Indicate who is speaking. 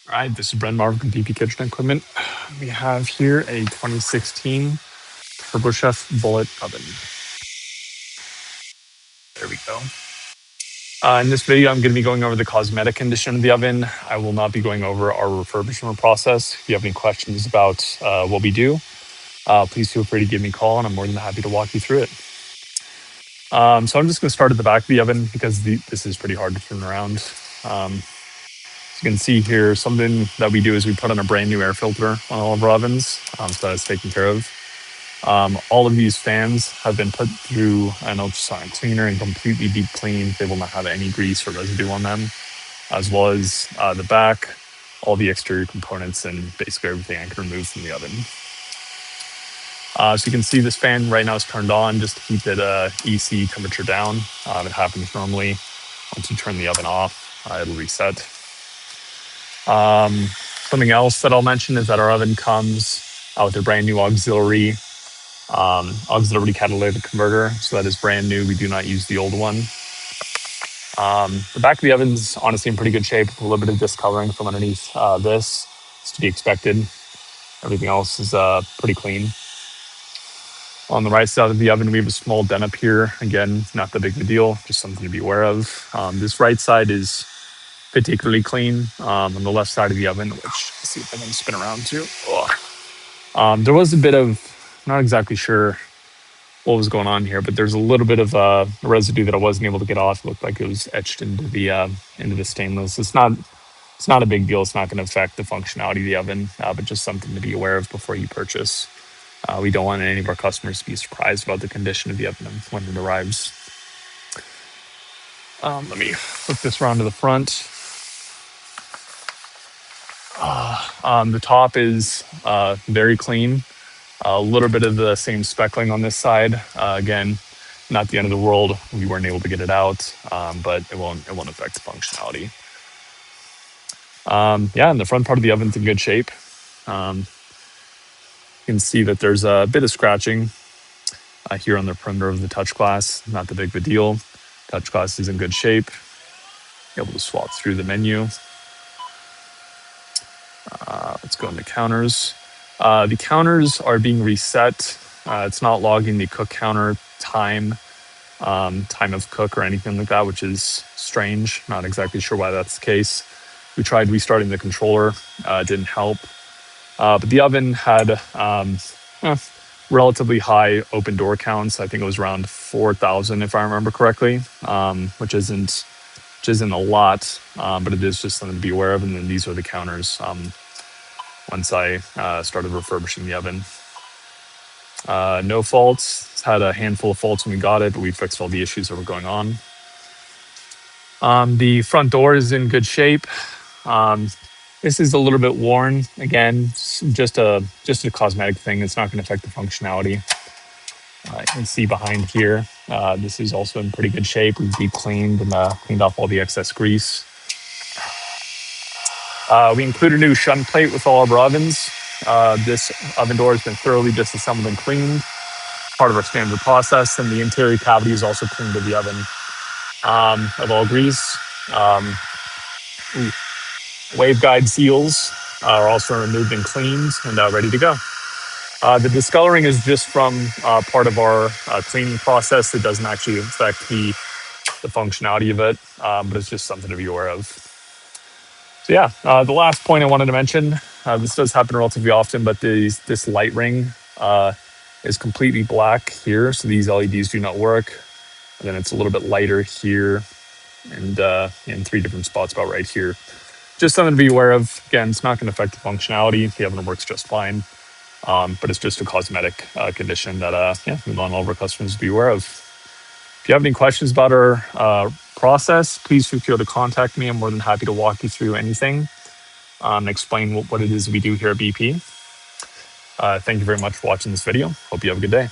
Speaker 1: All right, this is Brent Marvin from BP Kitchen Equipment. We have here a 2016 TurboChef bullet oven. There we go. In this video, I'm going to be going over the cosmetic condition of the oven. I will not be going over our refurbishment process. If you have any questions about what we do, please feel free to give me a call, and I'm more than happy to walk you through it. So I'm just going to start at the back of the oven because this is pretty hard to turn around. As you can see here, something that we do is we put on a brand new air filter on all of our ovens, so that is taken care of. All of these fans have been put through an ultrasonic cleaner and completely deep cleaned. They will not have any grease or residue on them, as well as the back, all the exterior components, and basically everything I can remove from the oven. So you can see this fan right now is turned on just to keep it EC temperature down. It happens normally. Once you turn the oven off, it'll reset. Something else that I'll mention is that our oven comes with a brand new auxiliary catalytic converter. So that is brand new. We do not use the old one. The back of the oven's honestly in pretty good shape. A little bit of discoloring from underneath this. It's to be expected. Everything else is pretty clean. On the right side of the oven, we have a small dent up here. Again, not that big of a deal, just something to be aware of. This right side is particularly clean. On the left side of the oven, which, let's see if I can spin around too. There was a bit of, not exactly sure what was going on here, but there's a little bit of residue that I wasn't able to get off. It looked like it was etched into the stainless. It's not a big deal. It's not going to affect the functionality of the oven, but just something to be aware of before you purchase. We don't want any of our customers to be surprised about the condition of the oven when it arrives. Let me flip this around to the front. The top is very clean. A little bit of the same speckling on this side. Again, not the end of the world. We weren't able to get it out, but it won't affect the functionality. And the front part of the oven's in good shape. You can see that there's a bit of scratching here on the perimeter of the touch glass. Not that big of a deal. Touch glass is in good shape. Able to swap through the menu. Let's go into counters. The counters are being reset. It's not logging the cook counter time of cook or anything like that, which is strange. Not exactly sure why that's the case. We tried restarting the controller. Didn't help. But the oven had relatively high open door counts. I think it was around 4,000 if I remember correctly, which isn't a lot, but it is just something to be aware of. And then these are the counters once I started refurbishing the oven. No faults. It's had a handful of faults when we got it, but we fixed all the issues that were going on. The front door is in good shape. This is a little bit worn. Again, just a cosmetic thing. It's not going to affect the functionality. You can see behind here, this is also in pretty good shape. We've deep cleaned and cleaned off all the excess grease. We include a new shunt plate with all of our ovens. This oven door has been thoroughly disassembled and cleaned, part of our standard process, and the interior cavity is also cleaned of the oven of all grease. Waveguide seals are also removed and cleaned and ready to go. The discoloring is just from part of our cleaning process. It doesn't actually affect the functionality of it, but it's just something to be aware of. So the last point I wanted to mention, this does happen relatively often, but this light ring is completely black here, so these LEDs do not work. And then it's a little bit lighter here and in 3 different spots about right here. Just something to be aware of. Again, it's not going to affect the functionality. The oven works just fine, but it's just a cosmetic condition that we want all of our customers to be aware of. If you have any questions about our process, please feel free to contact me. I'm more than happy to walk you through anything and explain what it is we do here at BP. Thank you very much for watching this video. Hope you have a good day.